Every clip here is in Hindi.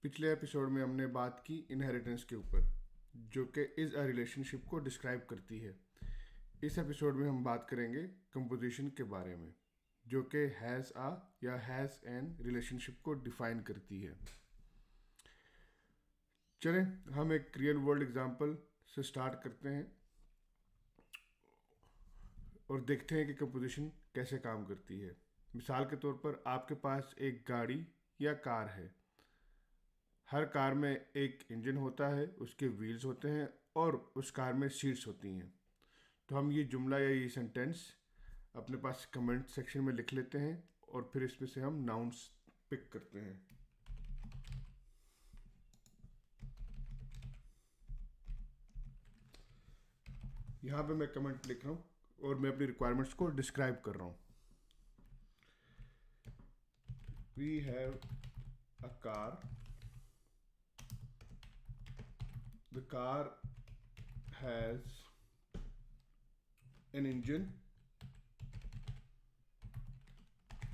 पिछले एपिसोड में हमने बात की इनहेरिटेंस के ऊपर, जो कि इज़ अ रिलेशनशिप को डिस्क्राइब करती है। इस एपिसोड में हम बात करेंगे कंपोजिशन के बारे में, जो कि हैज़ आ या हैज़ एन रिलेशनशिप को डिफाइन करती है। चलें हम एक रियल वर्ल्ड एग्जांपल से स्टार्ट करते हैं और देखते हैं कि कंपोजिशन कैसे काम करती है। मिसाल के तौर पर आपके पास एक गाड़ी या कार है। हर कार में एक इंजन होता है, उसके व्हील्स होते हैं और उस कार में सीट्स होती हैं। तो हम ये जुमला या ये सेंटेंस अपने पास कमेंट सेक्शन में लिख लेते हैं और फिर इसमें से हम नाउन्स पिक करते हैं। यहाँ पे मैं कमेंट लिख रहा हूँ और मैं अपनी रिक्वायरमेंट्स को डिस्क्राइब कर रहा हूँ। We have a car, the car has an engine,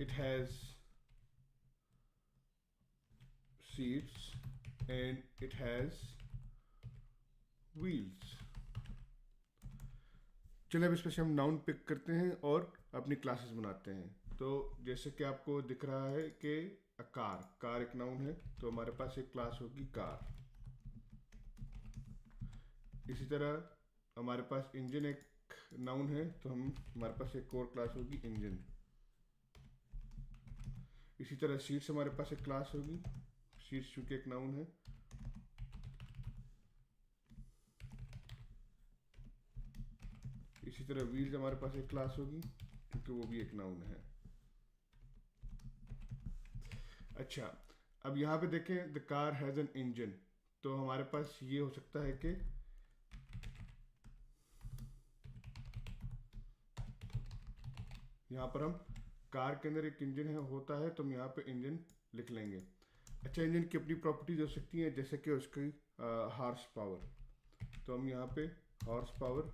it has seats and it has wheels। चलिए अब इस पर से हम नाउन पिक करते हैं और अपनी क्लासेस बनाते हैं। तो जैसे कि आपको दिख रहा है कि कार एक नाउन है, तो हमारे पास एक क्लास होगी कार। इसी तरह हमारे पास इंजन एक नाउन है, तो हमारे पास एक और क्लास होगी इंजन। इसी तरह सीट्स हमारे पास एक क्लास होगी, सीट्स चूंकि एक नाउन है। इसी तरह व्हील्स हमारे पास एक क्लास होगी क्योंकि वो भी एक नाउन है। अच्छा, अब यहाँ पे देखें the car has an engine, तो हमारे पास ये हो सकता है कि यहाँ पर हम कार के अंदर एक इंजन होता है, तो हम यहाँ पे इंजन लिख लेंगे। अच्छा, इंजन की अपनी प्रॉपर्टीज हो सकती हैं, जैसे कि उसकी हॉर्स पावर, तो हम यहाँ पे हॉर्स पावर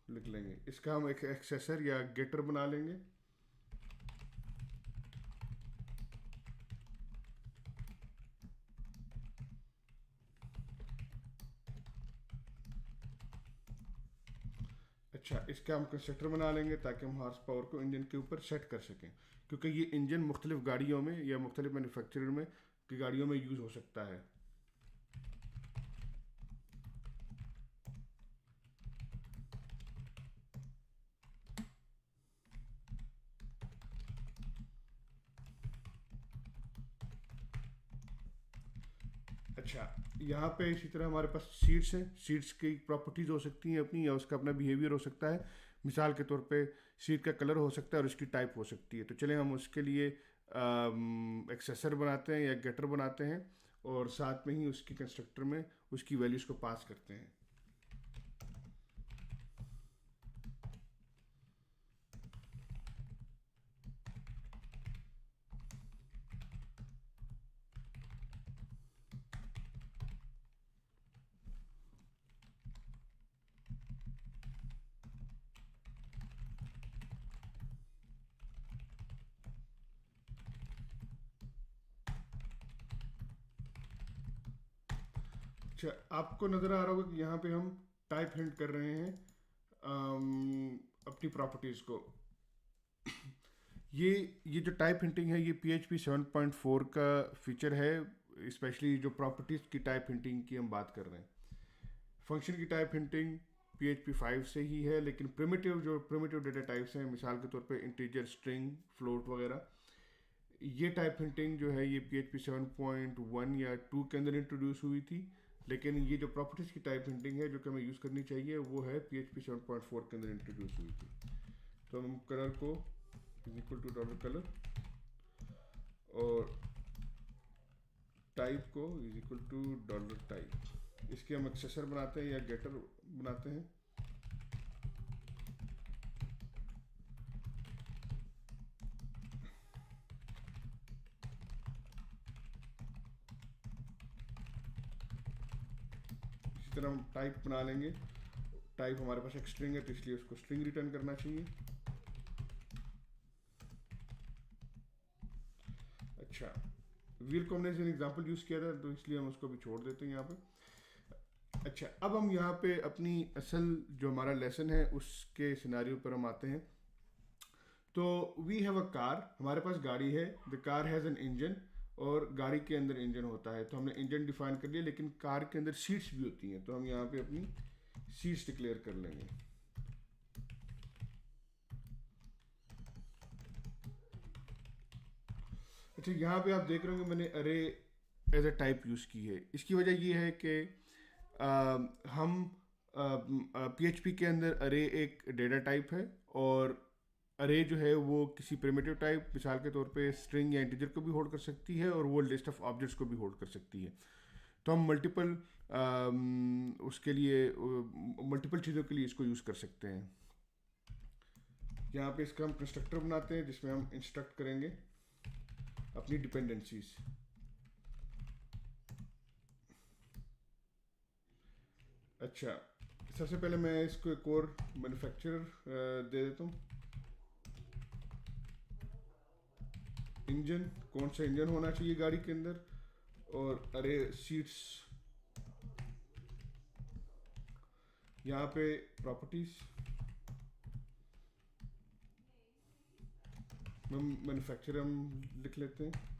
लिख लेंगे। इसका हम एक एक्सेसर या गेटर बना लेंगे। अच्छा, इसका हम कंस्ट्रक्टर बना लेंगे ताकि हम हॉर्स पावर को इंजन के ऊपर सेट कर सकें, क्योंकि ये इंजन मुख्तलिफ गाड़ियों में या मुख्तलिफ मैन्युफैक्चरर में की गाड़ियों में यूज़ हो सकता है। अच्छा, यहाँ पे इसी तरह हमारे पास सीट्स हैं। सीट्स की प्रॉपर्टीज़ हो सकती हैं अपनी, या उसका अपना बिहेवियर हो सकता है। मिसाल के तौर पे सीट का कलर हो सकता है और उसकी टाइप हो सकती है। तो चलें हम उसके लिए एक्सेसर बनाते हैं या गेटर बनाते हैं और साथ में ही उसकी कंस्ट्रक्टर में उसकी वैल्यूज़ को पास करते हैं। अच्छा, आपको नज़र आ रहा होगा कि यहाँ पे हम टाइप हिंट कर रहे हैं अपनी प्रॉपर्टीज़ को। ये जो टाइप हिंटिंग है, ये PHP 7.4 का फीचर है। स्पेशली जो प्रॉपर्टीज़ की टाइप हिंटिंग की हम बात कर रहे हैं। फंक्शन की टाइप हिंटिंग PHP 5 से ही है, लेकिन प्रिमिटिव डेटा टाइप्स हैं, मिसाल के तौर पे इंटीजर, स्ट्रिंग, फ्लोट वगैरह, ये टाइप हिंटिंग जो है ये PHP 7.1 या 2 के अंदर इंट्रोड्यूस हुई थी। लेकिन ये जो प्रॉपर्टीज़ की टाइप हिंटिंग है जो कि हमें यूज़ करनी चाहिए, वो है PHP 7.4 के अंदर इंट्रोड्यूस हुई थी। तो हम कलर को is equal to dollar colour और टाइप को is equal to dollar type, इसके हम एक्सेसर बनाते हैं या गेटर बनाते हैं। इसी तरह हम टाइप बना लेंगे। टाइप हमारे पास एक स्ट्रिंग है, तो इसलिए उसको स्ट्रिंग रिटर्न करना चाहिए। अच्छा, व्हील को हमने एज एन एग्जाम्पल यूज़ किया था तो इसलिए हम उसको भी छोड़ देते हैं यहाँ पे। अच्छा, अब हम यहाँ पे अपनी असल जो हमारा लेसन है उसके सिनारियो पर हम आते हैं। तो वी हैव अ कार, हमारे पास गाड़ी है, the car has an engine, और गाड़ी के अंदर इंजन होता है। तो हमने इंजन डिफाइन कर लिया, लेकिन कार के अंदर सीट्स भी होती हैं, तो हम यहाँ पे अपनी सीट्स डिक्लेयर कर लेंगे। अच्छा, यहाँ पे आप देख रहे होंगे मैंने अरे एज अ टाइप यूज़ की है। इसकी वजह ये है कि हम PHP के अंदर अरे एक डेटा टाइप है, और अरे जो है वो किसी प्रिमिटिव टाइप, मिसाल के तौर पे स्ट्रिंग या इंटीजर को भी होल्ड कर सकती है, और वो लिस्ट ऑफ ऑब्जेक्ट्स को भी होल्ड कर सकती है। तो हम मल्टीपल उसके लिए मल्टीपल चीज़ों के लिए इसको यूज़ कर सकते हैं। यहाँ पे इसका हम कंस्ट्रक्टर बनाते हैं जिसमें हम इंस्ट्रक्ट करेंगे अपनी डिपेंडेंसीज। अच्छा, सबसे पहले मैं इसको एक और मैन्युफैक्चरर दे देता हूँ। इंजन, कौन सा इंजन होना चाहिए गाड़ी के अंदर, और अरे सीट्स। यहाँ पे प्रॉपर्टीज मैन्युफैक्चरर हम लिख लेते हैं।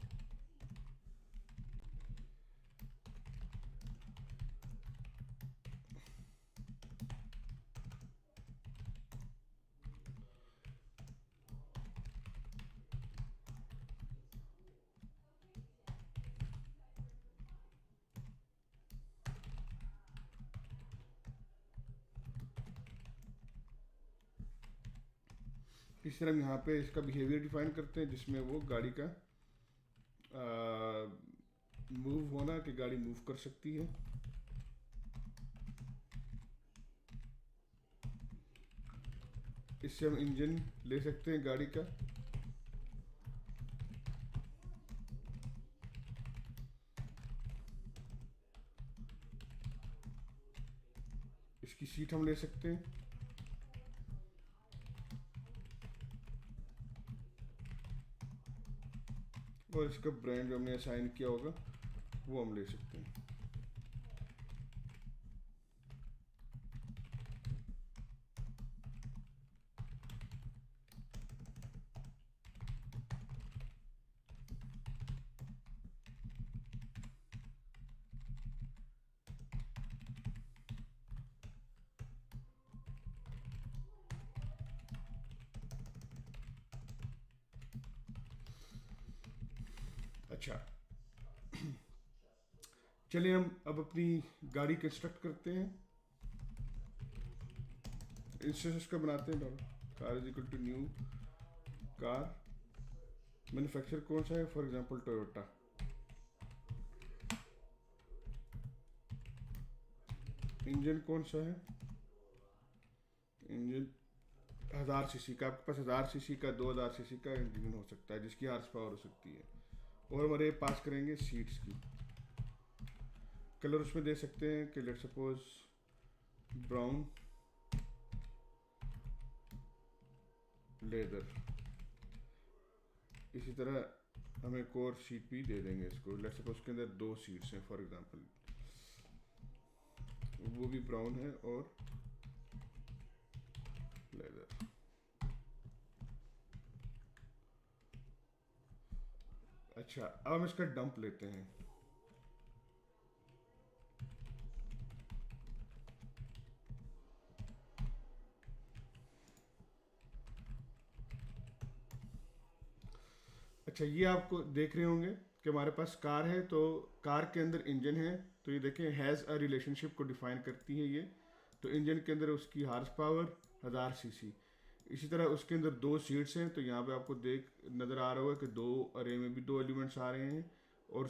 इस तरह हम यहाँ पे इसका बिहेवियर डिफाइन करते हैं जिसमें वो गाड़ी का मूव होना, कि गाड़ी मूव कर सकती है। इससे हम इंजन ले सकते हैं गाड़ी का। इसकी सीट हम ले सकते हैं, और इसका ब्रांड जो हमने असाइन किया होगा वो हम ले सकते हैं। अच्छा, चलिए हम अब अपनी गाड़ी कंस्ट्रक्ट करते हैं। इंस्टेंस का बनाते हैं। Car is equal to new car, manufacture कौन सा है, फॉर एग्जांपल टोयोटा। इंजन कौन सा है, इंजन 1000 सीसी का। आपके पास 1000 सीसी का, 2000 सीसी का इंजन हो सकता है जिसकी हार्स पावर हो सकती है। और हमारे पास करेंगे सीट्स की। कलर उसमें दे सकते हैं कि लेट सपोज ब्राउन लेदर। इसी तरह हम एक और सीट भी दे देंगे इसको, लेट सपोज उसके अंदर 2 सीट्स हैं फॉर एग्जांपल, वो भी ब्राउन है और लेदर। अच्छा, अब हम इसका डंप लेते हैं। अच्छा, ये आपको देख रहे होंगे कि हमारे पास कार है, तो कार के अंदर इंजन है। तो ये देखें हैज़ अ रिलेशनशिप को डिफाइन करती है ये। तो इंजन के अंदर उसकी हार्स पावर 1000 सीसी। इसी तरह उसके अंदर 2 सीट्स हैं, तो यहाँ पे आपको देख नज़र आ रहा होगा कि 2 अरे में भी 2 एलिमेंट्स आ रहे हैं, और